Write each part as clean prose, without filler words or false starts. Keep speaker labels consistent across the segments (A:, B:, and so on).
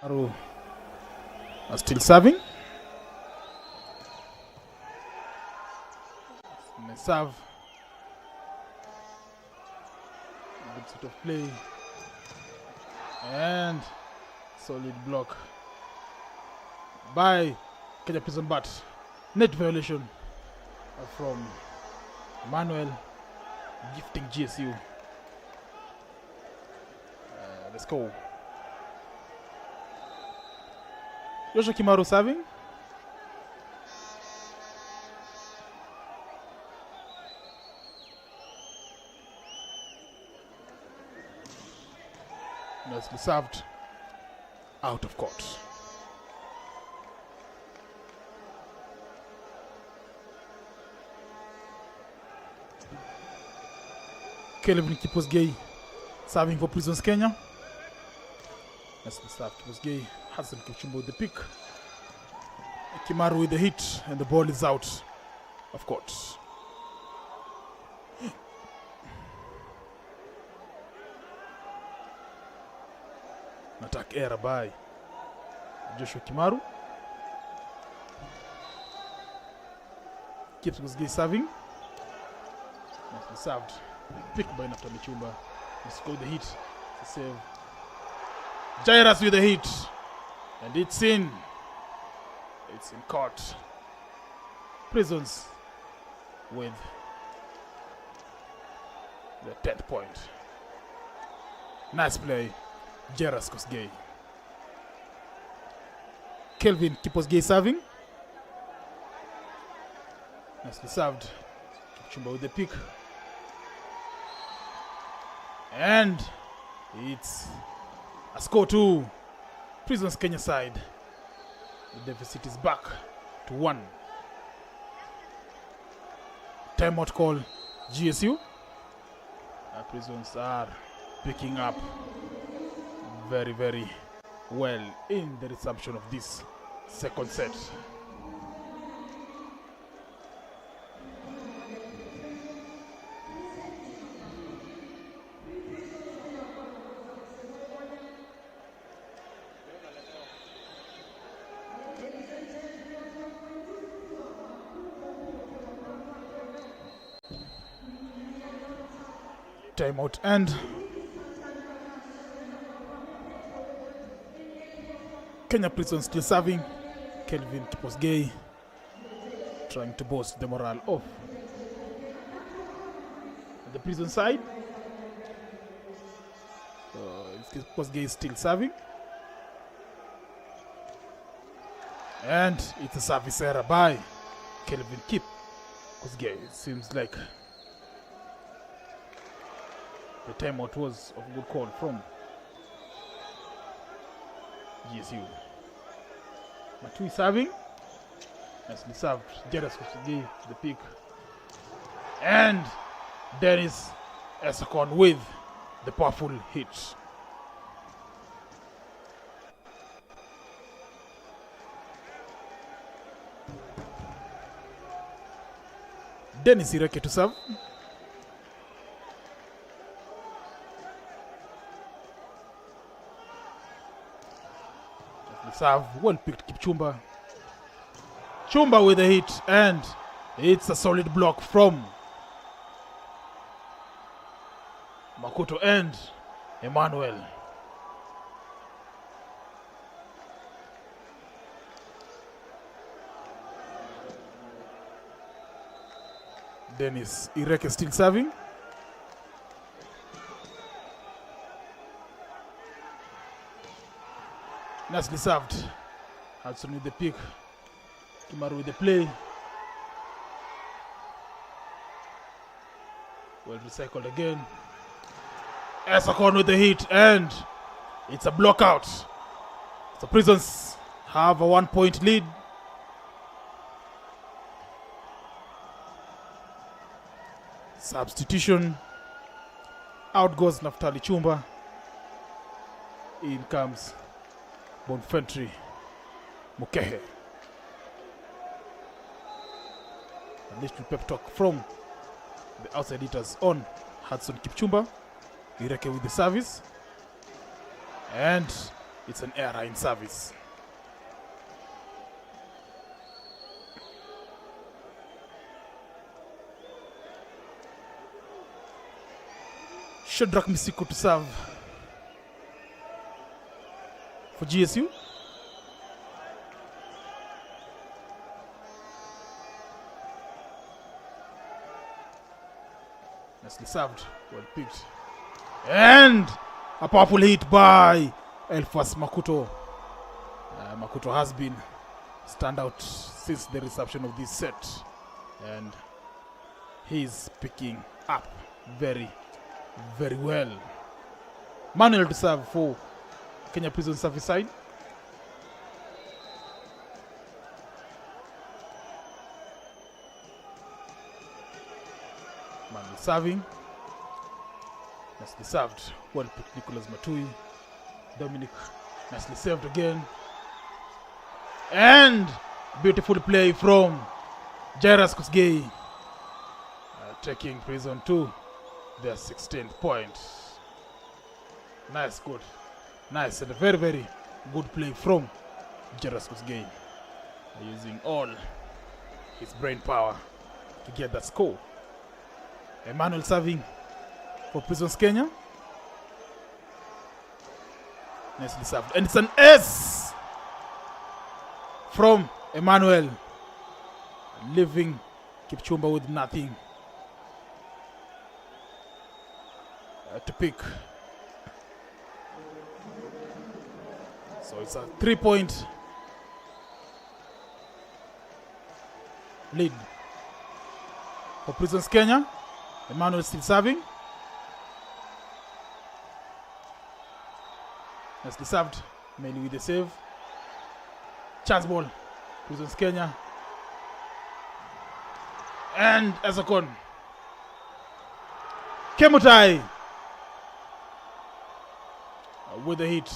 A: Aru are still serving. May serve. Good sort of play. And solid block by Kenya Prison, but net violation from Manuel, gifting GSU. Let's go. Joshua Kimaru serving. Nicely served. Out of court. Kelvin Kiposgei serving for Prisons Kenya. Nicely served. Kiposgei. Hassan Kipchumba with the pick. Kimaru with the hit, and the ball is out of court. An attack error by Joshua Kimaru. Kipsgei serving. Nicely served. Pick by Nafta Michumba. Let's go with the hit. To save. Jairus with the hit. And it's in. It's in court. Prisons with the 10th point. Nice play. Jairus Kosgei. Kelvin Kiposgei serving. Nicely served. Kipchumba with the pick. And it's a score to Prisons Kenya side. The deficit is back to 1. Timeout call GSU. Prisons are picking up very, very well in the resumption of this second set. Timeout end. Kenya Prisons still serving. Kelvin Kiposgei trying to boost the morale of the Prison side. Kiposgei is still serving. And it's a service error by Kelvin Kiposgei. It seems like the timeout was of good call from GSU. Matui serving. Nicely served. Jairus Kosgei the pick. And Dennis Esakon with the powerful hit. Dennis Ireke to serve. Serve, well picked Kipchumba. Chumba with a hit, and it's a solid block from Makoto and Emmanuel. Dennis Ireke still serving. Nicely served. Hudson with the pick. Kimaru with the play. Well recycled again. Esakon with the hit, and it's a block out. So Prisons have a 1-point lead. Substitution. Out goes Naftali Chumba. In comes Bonfentry Mukehe. A little pep talk from the outside hitters on Hudson Kipchumba. Ireke with the service. And It's an error in service. Shadrach Misiku to serve for GSU. Nicely served, well picked. And a powerful hit by Elfas Makuto. Makuto has been standout since the reception of this set. And he's picking up very well. Manuel to serve for Kenya Prison Service side. Manuel serving. Nicely served. Well picked Nicholas Matui. Dominic nicely served again. And beautiful play from Jairus Kosgei. Taking Prison to their 16th point. Nice, good. Nice and a very good play from Jairus Kosgei. Using all his brain power to get that score. Emmanuel serving for Prisons Kenya. Nicely served. And it's an S from Emmanuel. Leaving Kipchumba with nothing to pick. So it's a 3-point lead for Prisons Kenya. Emmanuel still serving. Nicely served. Mainly with the save. Chance ball. Prisons Kenya. And Ezekon. Kemutai with the hit.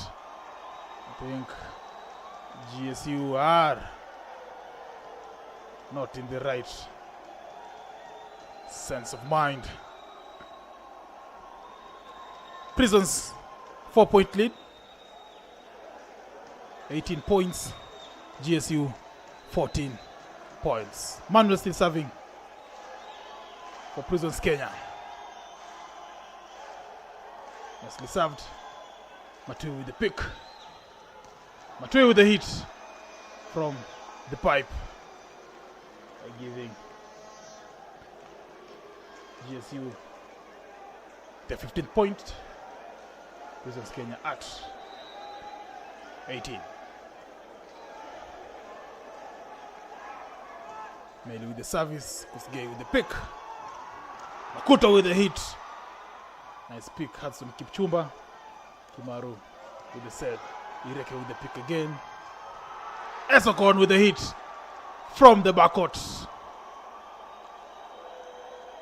A: I think GSU are not in the right sense of mind. Prisons 4-point lead. 18 points. GSU 14 points. Manuel still serving for Prisons Kenya. Nicely served. Matui with the pick. Matui with the hit from the pipe. Giving GSU the 15th point. Prisons Kenya at 18. Meli with the service. Kosgei with the pick. Makuto with the hit. Nice pick. Hudson Kipchumba. Kimaru with the set. Ireke with the pick again. Ezekon with the hit from the backcourt.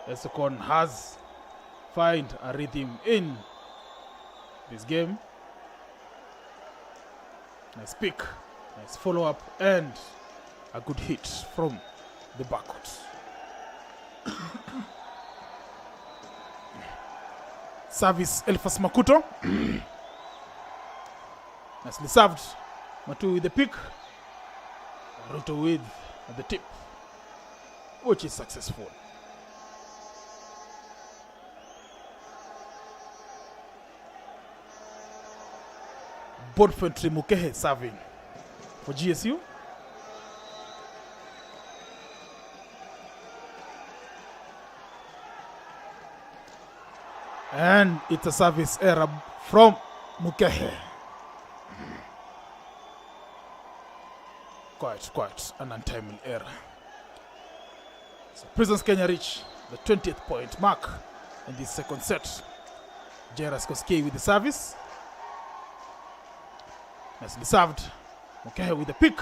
A: Ezekon has found a rhythm in this game. Nice pick, nice follow-up, and a good hit from the backcourt. Service Elfas Makuto. Nicely served. Matu with the pick. Ruto with the tip, which is successful. Bonfantry Mukehe serving for GSU. And it's a service error from Mukehe. Quite an untimely error. So Prisons Kenya reach the 20th point mark in this second set. Jairus Kosgei with the service. Nicely served. Mukehe with the pick.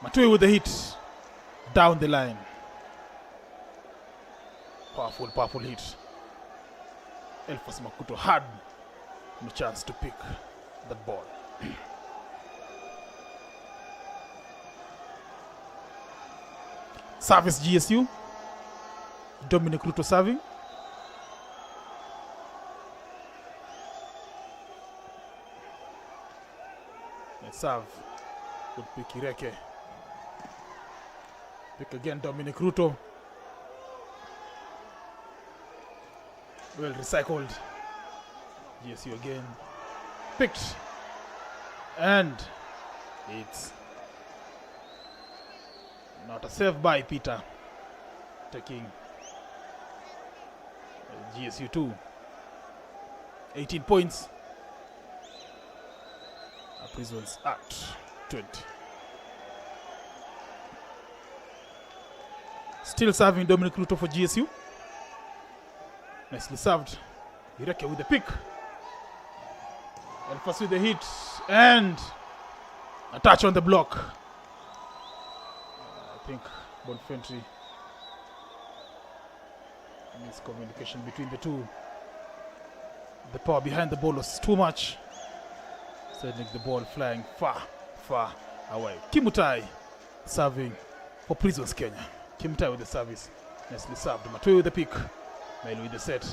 A: Matui with the hit. Down the line. Powerful hit. Elfas Makuto had no chance to pick that ball. Service GSU. Dominic Ruto serving. Serve. Good pick, Ireke. Pick again, Dominic Ruto. Well recycled. GSU again. Picked. And it's not a save by Peter. Taking GSU 2. 18 points. Prisons at 20. Still serving Dominic Ruto for GSU. Nicely served. Ireke with the pick. And first with the hit. And a touch on the block. I think Bonfentry. Miscommunication between the two. The power behind the ball was too much. Sending the ball flying far, far away. Kimutai serving for Prisons Kenya. Kimutai with the service. Nicely served. Matui with the pick. Melu with the set.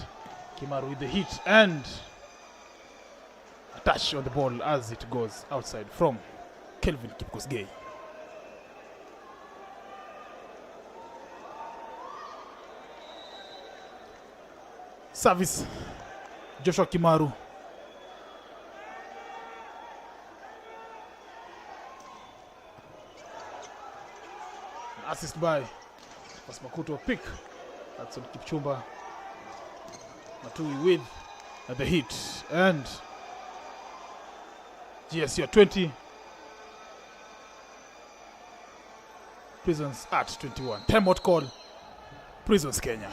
A: Kimaru with the hit. And a touch on the ball as it goes outside from Kelvin Kipkosgei. Service. Joshua Kimaru. Assist by Pasmakuto. Pick. That's on Kipchumba. Matui with the hit. And GSU 20. Prisons at 21. Timeout call. Prisons Kenya.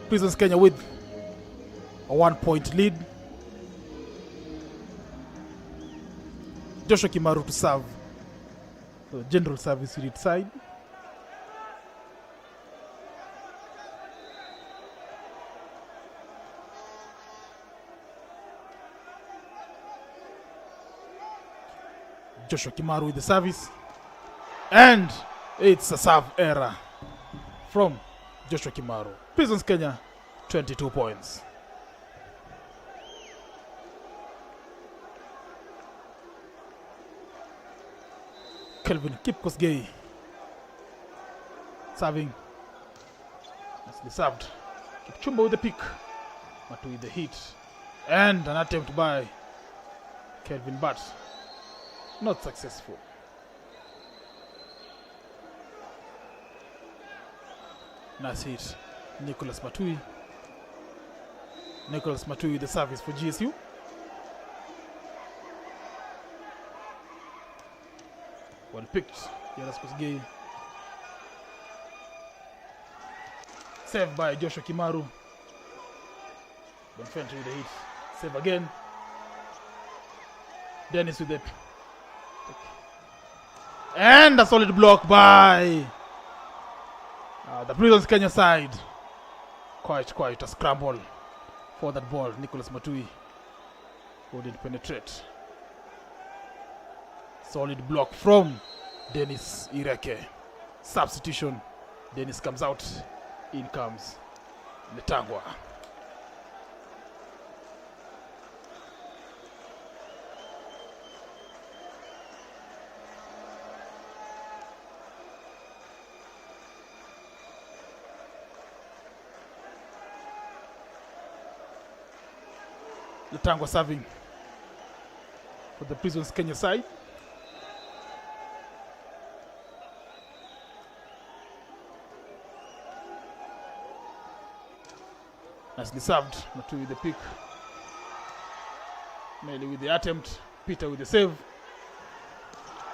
A: Prisons Kenya with a 1-point lead. Joshua Kimaru to serve. So general service unit side. Joshua Kimaru with the service. And it's a serve error from Joshua Kimaru. Prisons Kenya, 22 points. Kelvin Kipkosgei serving. Nicely served. Kipchumba with the pick. Matu with the hit. And an attempt by Kelvin, but not successful. Nice hit. Nicholas Matui. Nicholas Matui with the service for GSU. Well picked. Kipkosgei. Saved by Joshua Kimaru. Bonfentry with the hit. Save again. Dennis with the... And a solid block by the Prisons Kenya side. Quite a scramble for that ball. Nicholas Matui wouldn't penetrate. Solid block from Dennis Ireke. Substitution. Dennis comes out. In comes Netangwa. Netangwa serving for the Prisons Kenya side. Nicely served. Matui with the pick. Meli with the attempt. Peter with the save.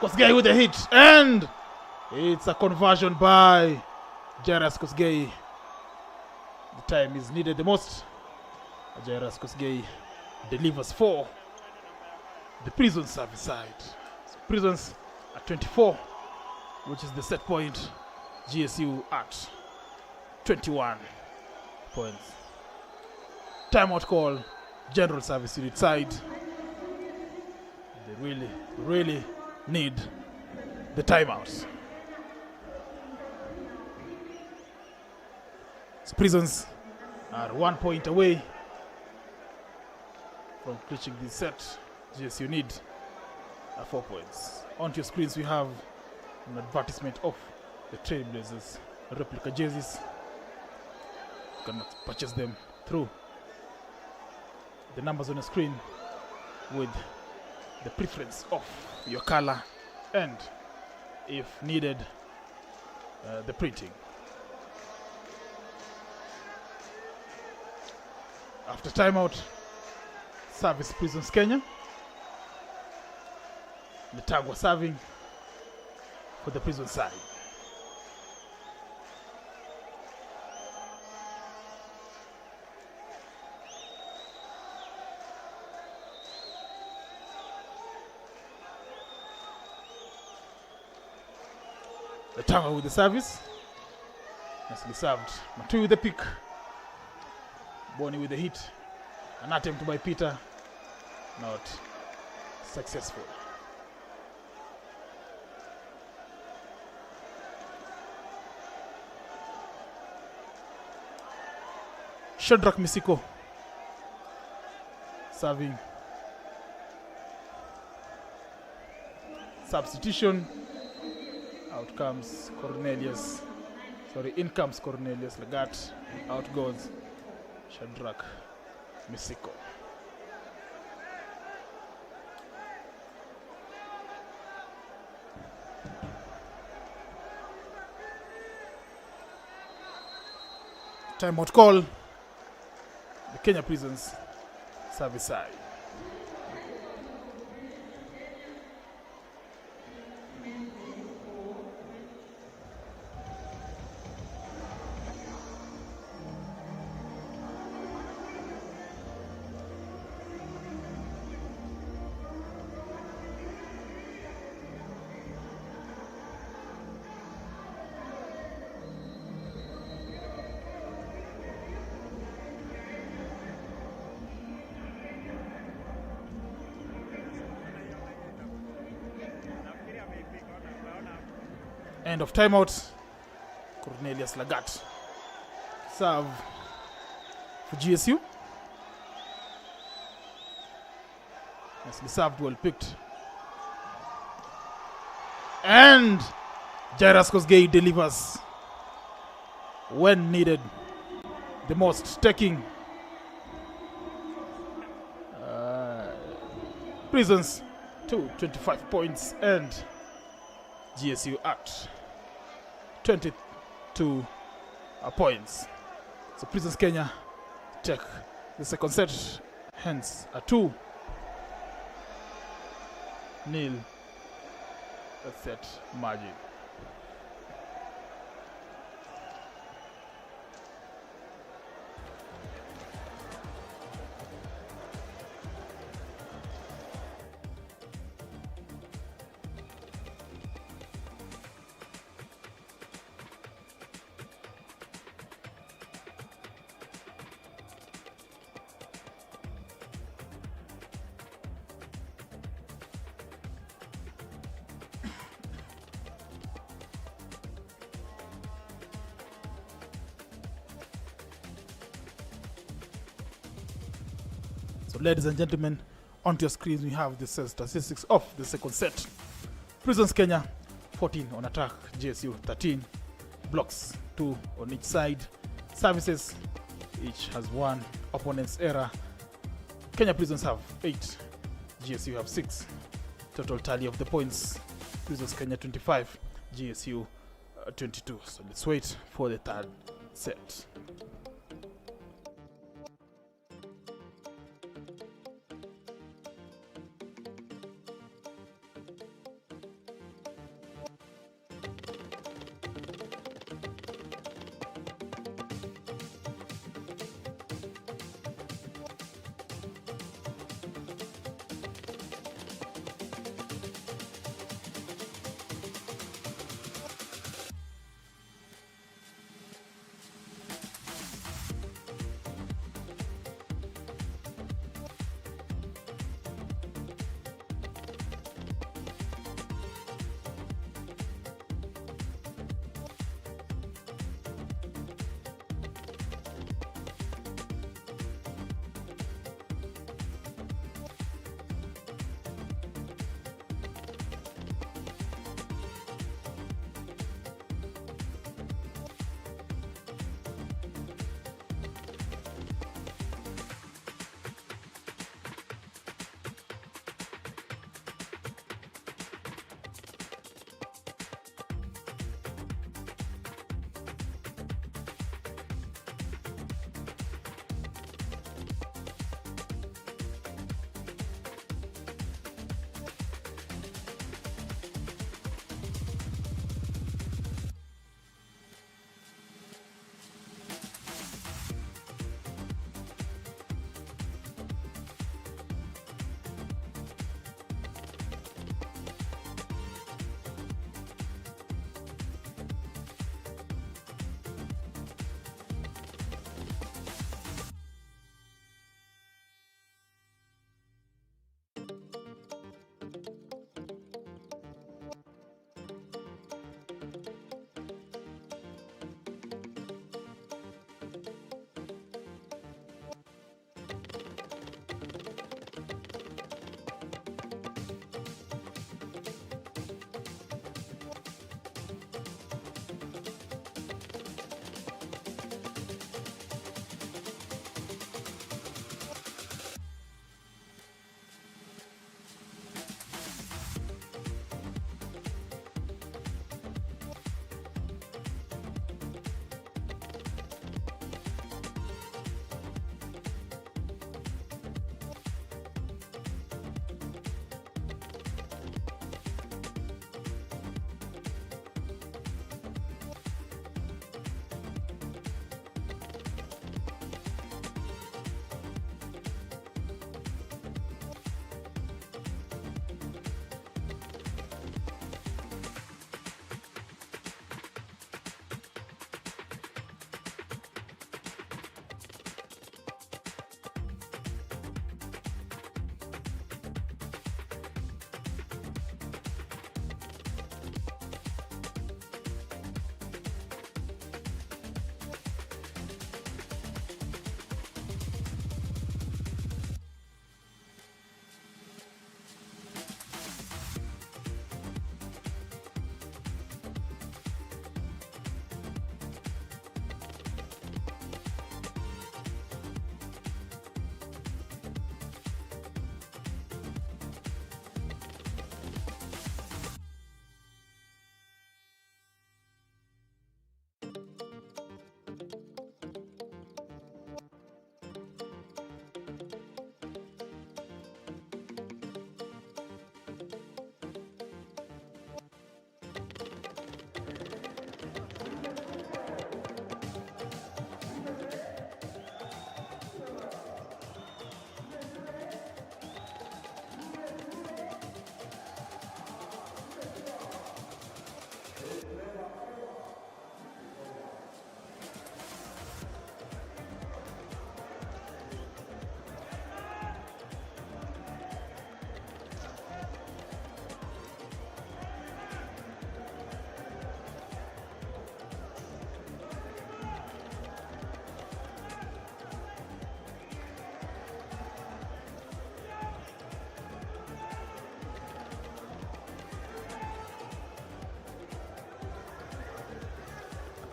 A: Kosgei with the hit. And It's a conversion by Jairus Kosgei. The time is needed the most. Jairus Kosgei delivers for the Prison service side. So Prisons at 24, which is the set point. GSU at 21 points. Timeout call, General Service Unit side. They really need the timeouts. So Prisons are 1 point away from clinching this set. GSU need 4 points. Onto your screens we have an advertisement of the Trailblazers replica jerseys. You can purchase them through the numbers on the screen with the preference of your color and, if needed, the printing. After timeout, service Prisons Kenya. Letagwa serving for the Prison side. Letagwa with the service. Nicely served. Matui with the pick. Bonnie with the hit. An attempt by Peter. Not successful. Shadrach Misiko serving. Substitution. Out comes Cornelius. In comes Cornelius Lagat. Out goes Shadrach Misiko. Timeout call. The Kenya Prisons service side. End of timeout. Cornelius Lagat serve for GSU. Nicely served, well picked. And Jairus Kosgei delivers when needed the most, taking Prisons to 25 points and GSU at 22 points. So Prisons Kenya take the second set, hence a 2-0 set margin. So ladies and gentlemen, onto your screens we have the statistics of the second set. Prisons Kenya 14 on attack, GSU 13, blocks 2 on each side, services each has 1, opponent's error. Kenya Prisons have 8, GSU have 6. Total tally of the points, Prisons Kenya 25, GSU 22. So let's wait for the third set.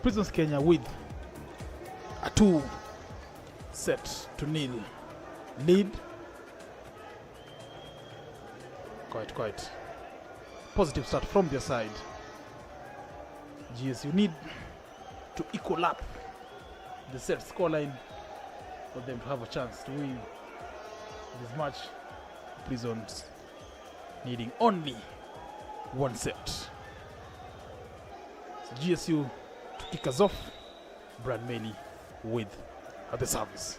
A: Prisons Kenya with a 2-0 lead. Quite positive start from their side. GSU need to equal up the set scoreline for them to have a chance to win this match. Prisons needing only one set. So GSU to kick us off. Brad Melly with the service.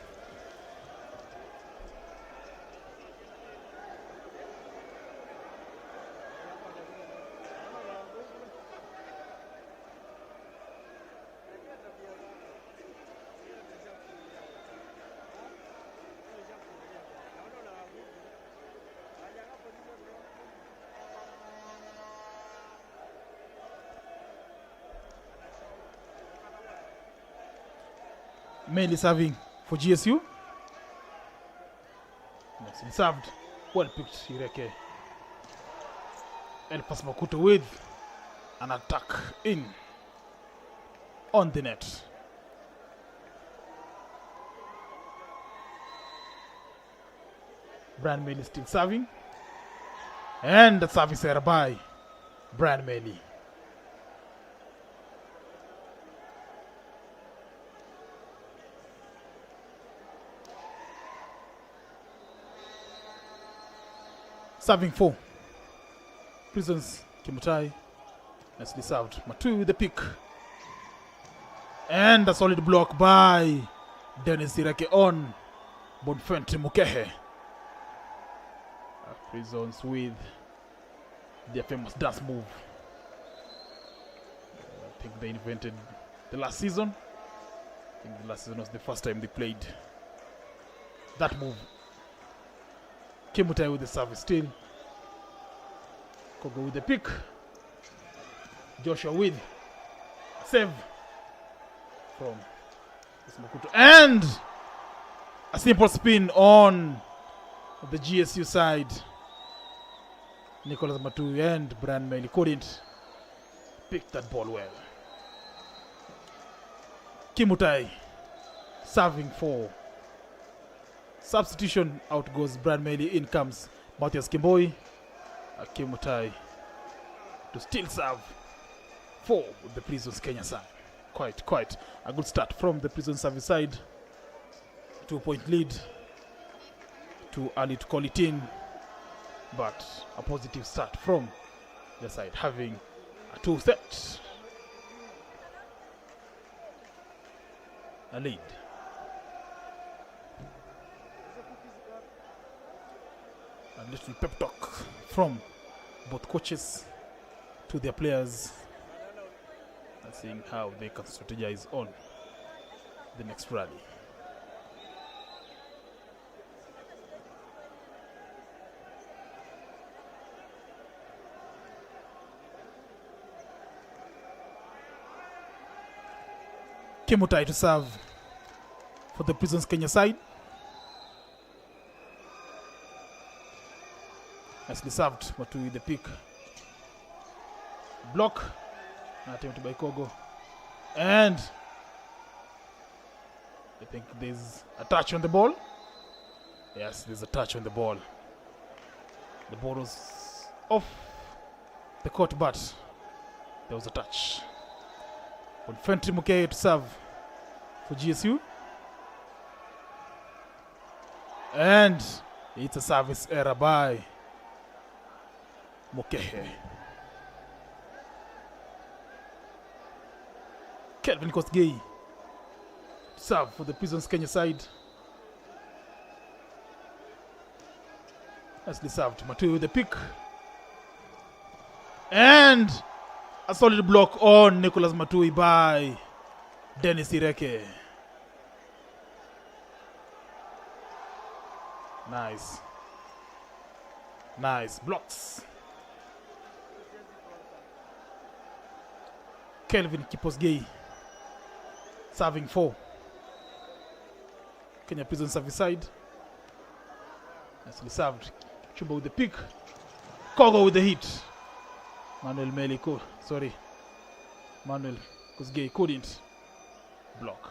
A: Mainly serving for GSU. Nicely served. Well picked, Ireke. El Pasmakuto with an attack in on the net. Brian Melly still serving. And the service error by Brian Melly. Serving 4. Prisons, Kimutai. Nicely served. Matui with the pick. And a solid block by Dennis Ireke on Bonfente Mukehe. Prisons with their famous dance move. I think they invented the last season. I think the last season was the first time they played that move. Kimutai with the service still. Kogo with the pick. Joshua with save from Makuto. And a simple spin on the GSU side. Nicholas Matu and Brian Melly couldn't pick that ball well. Kimutai serving for substitution. Out goes Brian Melly. In comes Matthias Kimboi. Kimutai to still serve for the Prisons Kenya side. Quite a good start from the Prison service side. 2-point lead. Too early to call it in, but a positive start from the side, having a 2-set lead. A little pep talk from both coaches to their players, and seeing how they can strategize on the next rally. Kimutai to serve for the Prisons Kenya side. Nicely served, but with the pick. Block. Attempt by Kogo. And I think there's a touch on the ball. Yes, there's a touch on the ball. The ball was off the court, but there was a touch. Bonfente Mukehe to serve for GSU. And it's a service error by Mukehe. Kelvin Kosgei to serve for the Prisons Kenya side. Nicely served. Matui with the pick. And a solid block on Nicholas Matui by Dennis Ireke. Nice blocks. Kelvin Kiposgei serving 4. Kenya Prison service side. Nicely served. Chumba with the pick. Kogo with the hit. Manuel Kosgei couldn't block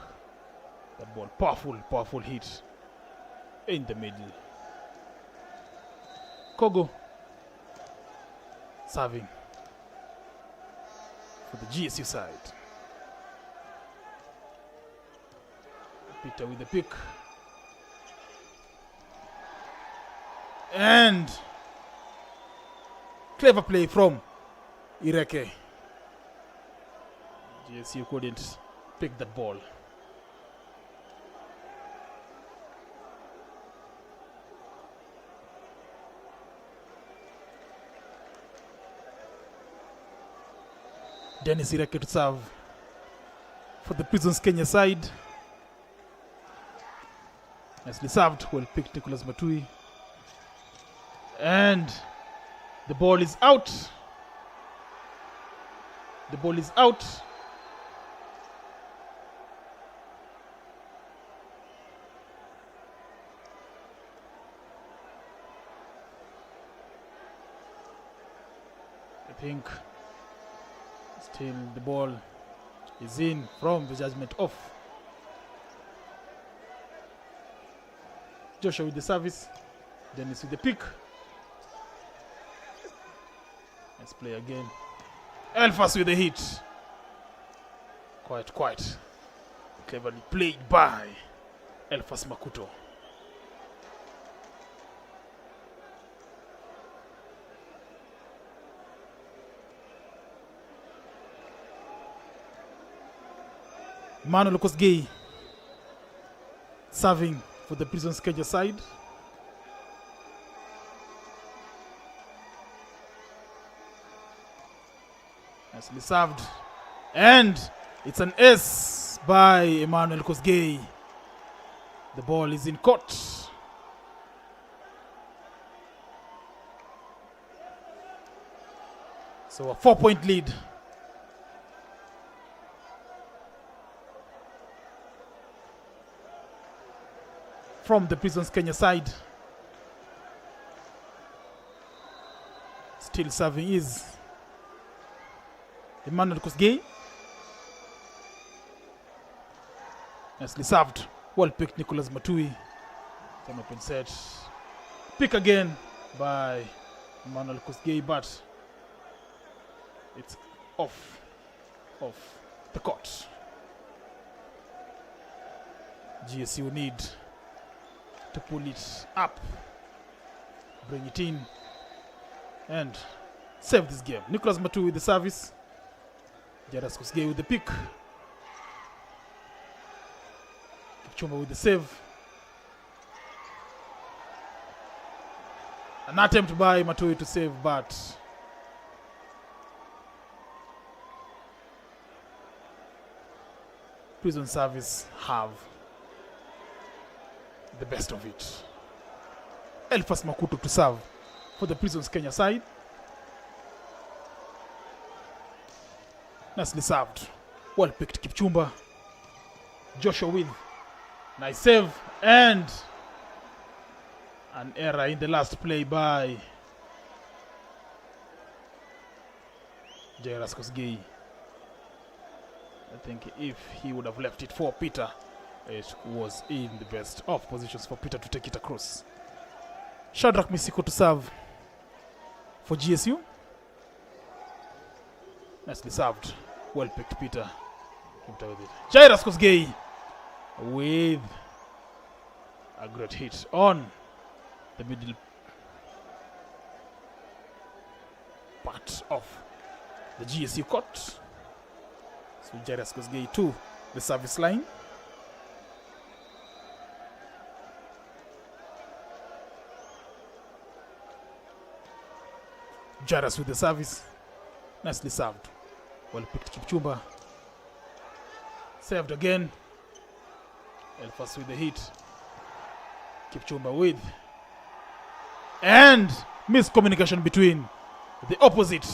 A: that ball. Powerful hit in the middle. Kogo serving for the GSU side. Peter with the pick. And clever play from Ireke. GSU couldn't pick that ball. Dennis Ireke to serve for the Prisons Kenya side. Nicely served, well picked Nicholas Matui. And the ball is out. The ball is out. I think still the ball is in from the judgment off. Joshua with the service. Dennis with the pick. Let's play again. Elfas with the hit. Quite cleverly played by Elfas Makuto. Manuel Kosgei serving for the Prisons Kenya side. Nicely served. And it's an ace by Emmanuel Kosgei. The ball is in court. So a 4-point lead. From the Prisons Kenya side. Still serving is Emmanuel Kosgei. Nicely served. Well picked Nicholas Matui. Time up and set. Pick again by Emmanuel Kosgei, but it's off the court. GSU need to pull it up, bring it in, and save this game. Nicholas Matui with the service. Jairus Kosgei with the pick. Kipchumba with the save. An attempt by Matui to save, but Prison Service have the best of it. Elfas Makuto to serve for the Prisons Kenya side. Nicely served. Well picked Kipchumba. Joshua with nice save, and an error in the last play by Jairus Kosgei. I think if he would have left it for Peter, it was in the best of positions for Peter to take it across. Shadrach Misiko to serve for GSU. Nicely served. Well picked Peter. With it. Jairus Kosgei with a great hit on the middle part of the GSU court. So Jairus Kosgei to the service line. Jairus with the service. Nicely served. Well picked Kipchumba. Saved again. Elfas with the hit. Kipchumba with. And miscommunication between the opposite,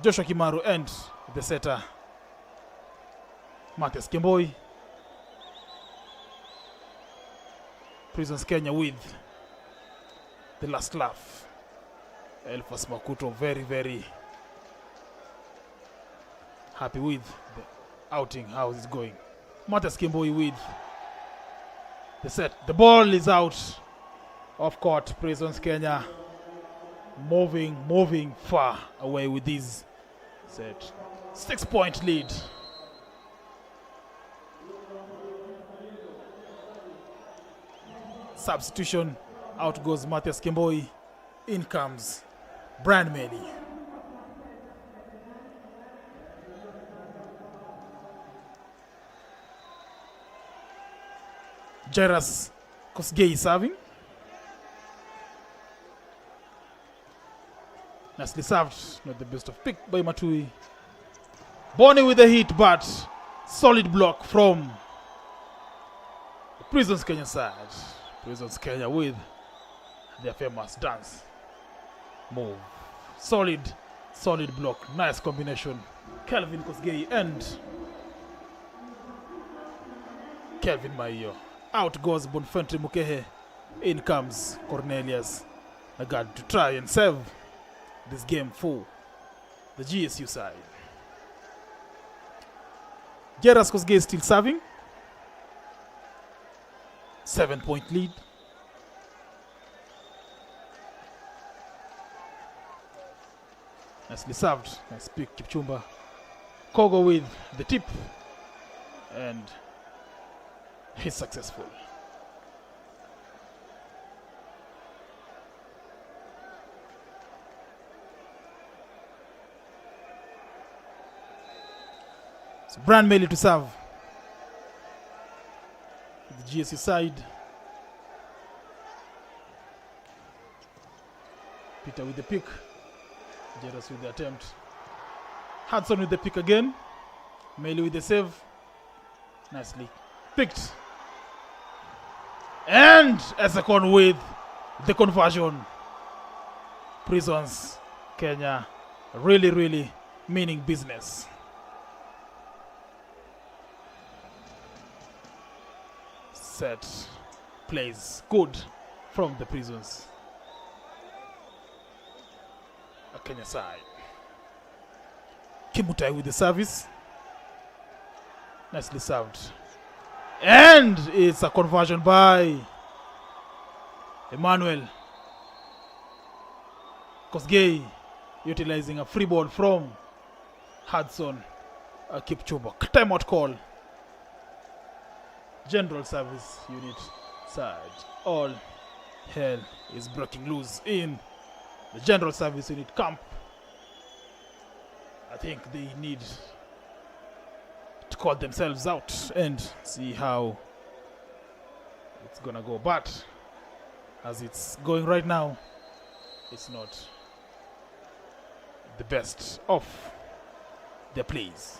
A: Joshua Kimaru, and the setter, Matthias Kemboi. Prisons Kenya with the last laugh. Elfas Makuto very happy with the outing, how it's going. Matthias Kimboi with the set. The ball is out of court. Prisons Kenya moving far away with this set. 6-point lead. Substitution. Out goes Matthias Kimboi. In comes Brian Meli. Jairus Kosgei serving. Nicely served. Not the best of pick by Matui. Bonnie with the hit, but solid block from the Prisons Kenya side. Prisons Kenya with their famous dance move. Solid block. Nice combination. Kelvin Kosgei and Kelvin Maiyo. Out goes Bonfentry Mukehe. In comes Cornelius Nagad to try and save this game for the GSU side. Jairus Kosgei still serving. 7-point lead. Nicely served. Nice pick, Kipchumba. Kogo with the tip. And he's successful. So Brian Meli to serve. The GSU side. Peter with the pick. Jairus with the attempt. Hudson with the pick again. Meli with the save. Nicely picked. And Ezekon with the conversion. Prisons Kenya really meaning business. Set plays good from the Prisons Kenya side. Kimutai with the service. Nicely served. And it's a conversion by Emmanuel Kosgei, utilizing a free ball from Hudson Kipchumba. Timeout call. General Service Unit side. All hell is breaking loose in the General Service Unit camp. I think they need to call themselves out and see how it's gonna go. But as it's going right now, it's not the best of their plays.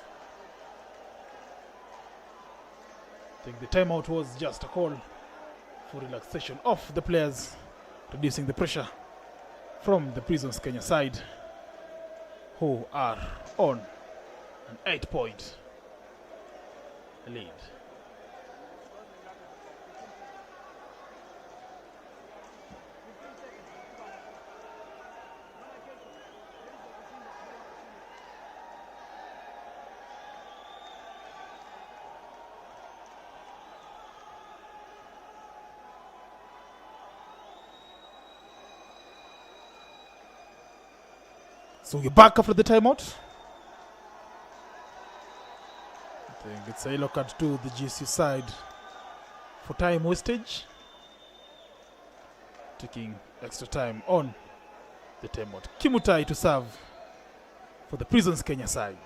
A: I think the timeout was just a call for relaxation of the players, reducing the pressure from the Prisons Kenya side, who are on an 8-point lead. So we're back after the timeout. I think it's a yellow card to the GSU side for time wastage. Taking extra time on the timeout. Kimutai to serve for the Prisons Kenya side.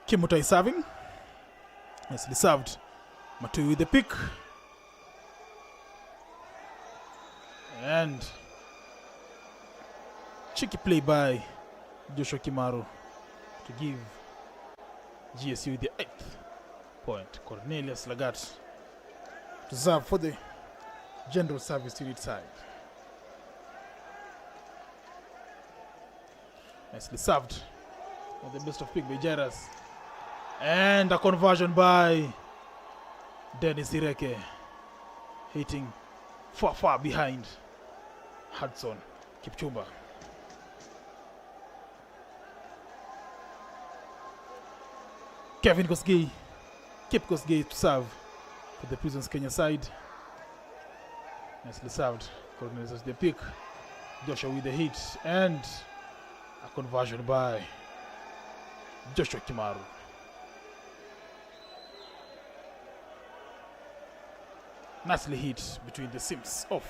A: Kimutai serving. Nicely served. Matui with the pick. And cheeky play by Joshua Kimaru to give GSU the 8th point. Cornelius Lagat to serve for the General Service Unit side. Nicely served. And the best of pick by Jairus. And a conversion by Dennis Ireke, hitting far behind Hudson Kipchumba. Kevin Kosgei, Kip Kosgei to serve for the Prisons Kenya side. Nicely served. Cornelius the pick. Joshua with the hit and a conversion by Joshua Kimaru. Nicely hit between the seams of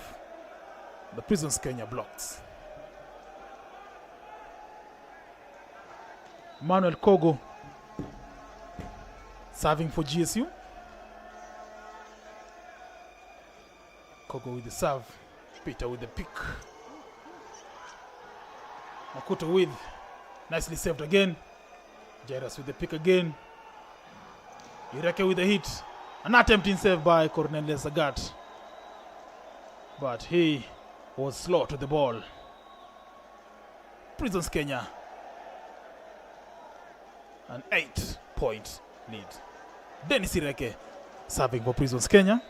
A: the Prisons Kenya blocks. Manuel Kogo serving for GSU. Kogo with the serve. Peter with the pick. Makuto with, nicely saved again. Jairus with the pick again. Ireke with the hit. An attempting save by Cornelius Agat. But he was slow to the ball. Prisons Kenya. An 8-point lead. Dennis Ireke serving for Prisons Kenya.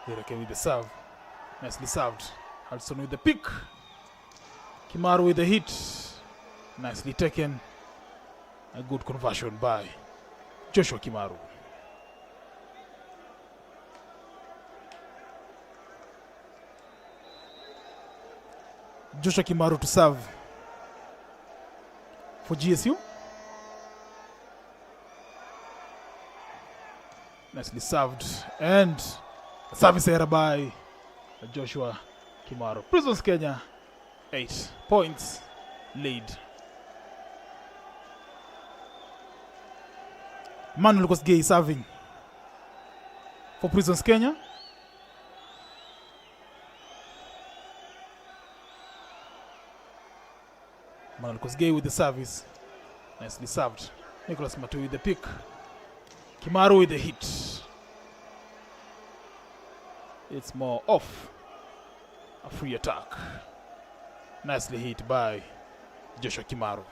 A: Ireke with the serve. Nicely served. Hudson with the pick. Kimaru with the hit. Nicely taken. A good conversion by Joshua Kimaru. Joshua Kimaru to serve for GSU. Nicely served and a service error by Joshua Kimaru. Prisons Kenya 8 points lead. Manuel Kosgei serving for Prisons Kenya. Manuel Kosgei with the service. Nicely served. Nicholas Matu with the pick. Kimaru with the hit. It's more off a free attack. Nicely hit by Joshua Kimaru.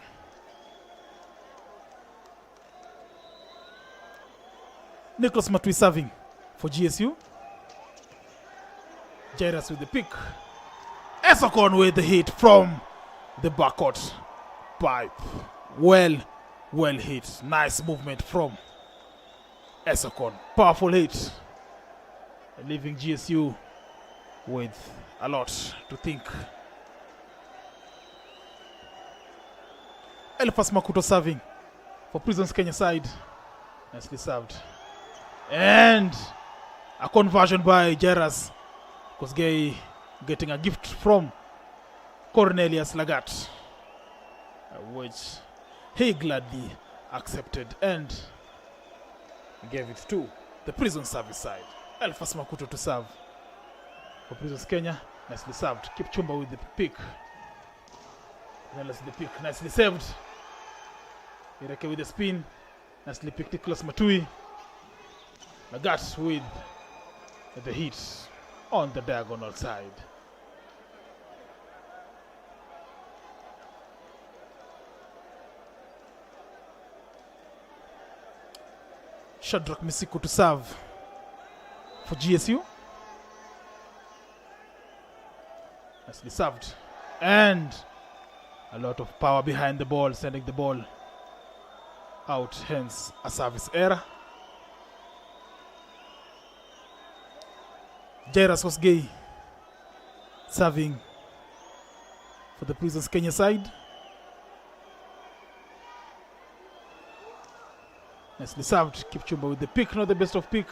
A: Nicholas Matui serving for GSU. Jairus with the pick. Esokon with the hit from the backcourt pipe. Well hit. Nice movement from Esokon. Powerful hit. Leaving GSU with a lot to think. Elfas Makuto serving for Prisons Kenya side. Nicely served. And a conversion by Jairus Kosgei, getting a gift from Cornelius Lagat, which he gladly accepted and gave it to the Prison Service side. Elfas Makuto to serve for Prisons Kenya. Nicely served. Kipchumba with the pick. Cornelius the pick. Nicely saved. Ireke with the spin. Nicely picked Nicholas Matui. Lagat with the hit on the diagonal side. Shadrach Misiko to serve for GSU. Nicely served. And a lot of power behind the ball, sending the ball out, hence a service error. Jairus Kosgei serving for the Prisons Kenya side. Nicely served. Kipchumba with the pick, not the best of pick.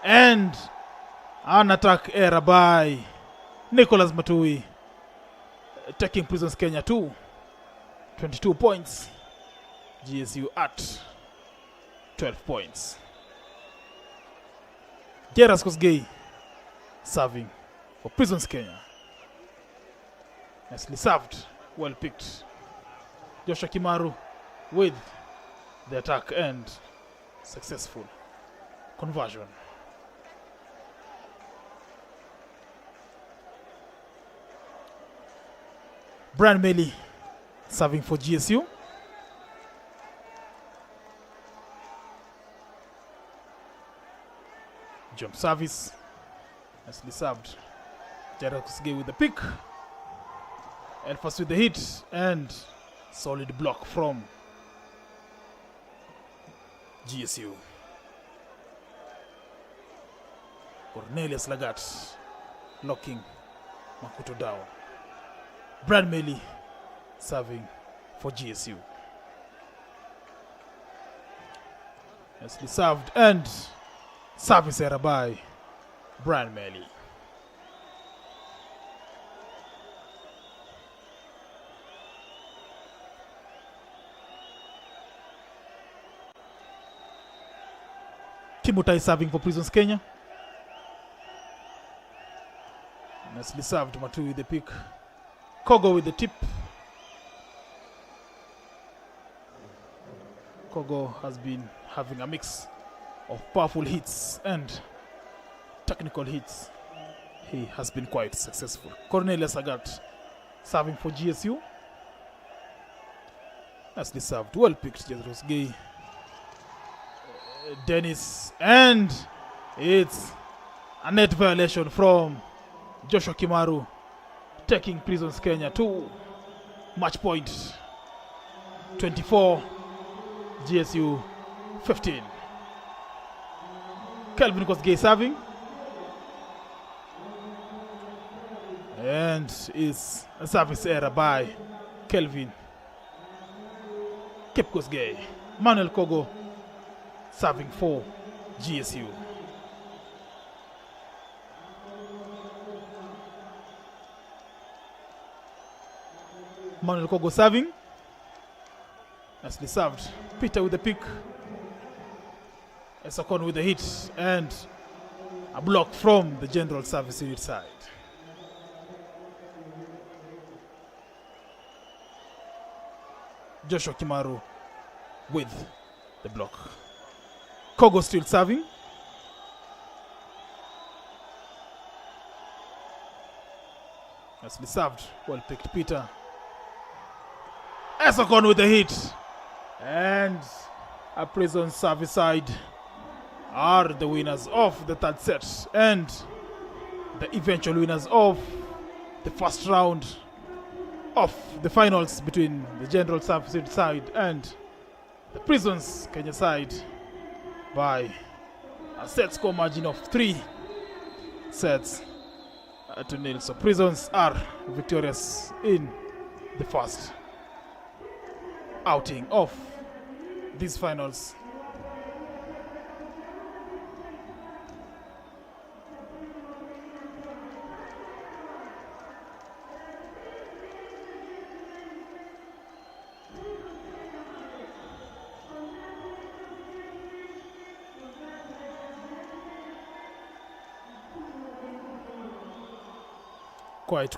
A: And an attack error by Nicholas Matui, taking Prisons Kenya to 22 points. GSU at 12 points. Jairus Kosgei serving for Prisons Kenya. Nicely served. Well picked. Joshua Kimaru with the attack and successful conversion. Brian Melly serving for GSU. Jump service. Nicely served. Jairus Kosgei with the pick. Elfas with the hit. And solid block from GSU. Cornelius Lagat locking Makuto down. Brad Melly serving for GSU. Nicely served and service error by Brian Melly. Kimutai serving for Prisons Kenya. Nicely served, Matu with the pick. Kogo with the tip. Kogo has been having a mix of powerful hits and technical hits. He has been quite successful. Cornelius Agat serving for GSU. Nicely served, well picked, Jairus Kosgei. Dennis, and it's a net violation from Joshua Kimaru, taking Prisons Kenya to match point 24, GSU 15. Kelvin Kosgei serving, and it's a service error by Kelvin Kip Kosgei. Manuel Kogo serving for GSU. Manuel Kogo serving. Nicely served. Peter with the pick. Esokon with the hit and a block from the general service unit side. Joshua Kimaru with the block. Kogo still serving. Nicely served. Well picked, Peter. Esokon with the hit. And a Prison service side are the winners of the third set and the eventual winners of the first round of the finals between the general service side and the Prisons Kenya side by a set score margin of 3 sets to nil. So Prisons are victorious in the first outing of these finals.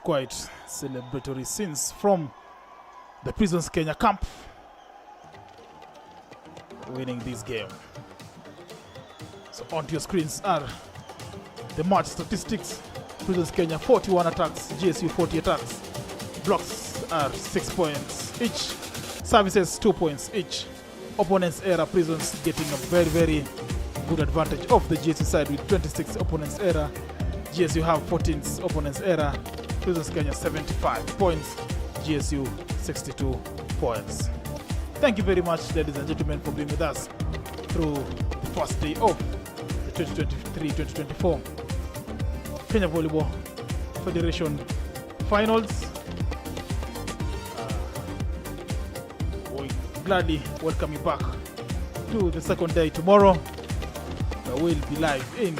A: Quite celebratory scenes from the Prisons Kenya camp winning this game. So onto your screens are the match statistics. Prisons Kenya 41 attacks, GSU 40 attacks. Blocks are 6 points each. Services 2 points each. Opponents error, Prisons getting a very good advantage of the GSU side with 26 opponents error. GSU have 14 opponents error. Prisons Kenya 75 points, GSU 62 points. Thank you very much, ladies and gentlemen, for being with us through the first day of the 2023-2024 Kenya Volleyball Federation Finals. We gladly welcome you back to the second day tomorrow. We'll be live in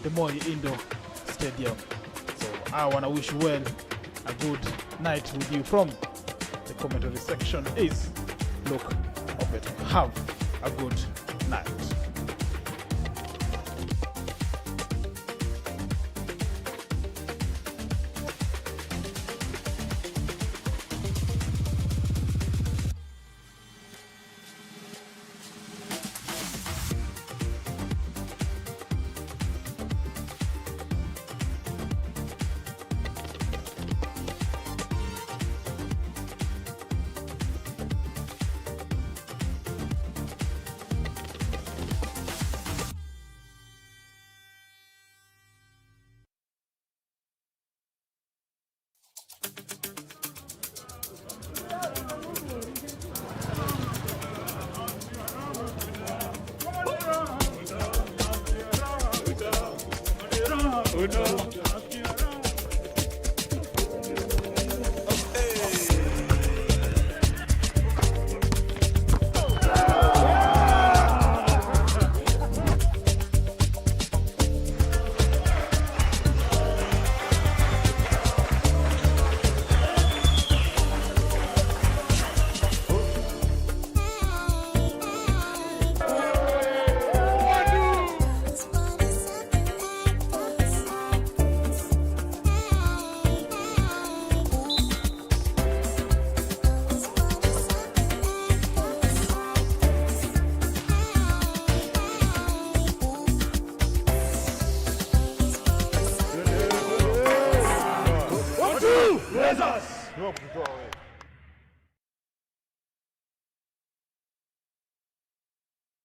A: the Moi Indoor Stadium. So I want to wish you well, a good night with you from the commentary section is Luke Obeto. Have a good night.
B: Yes!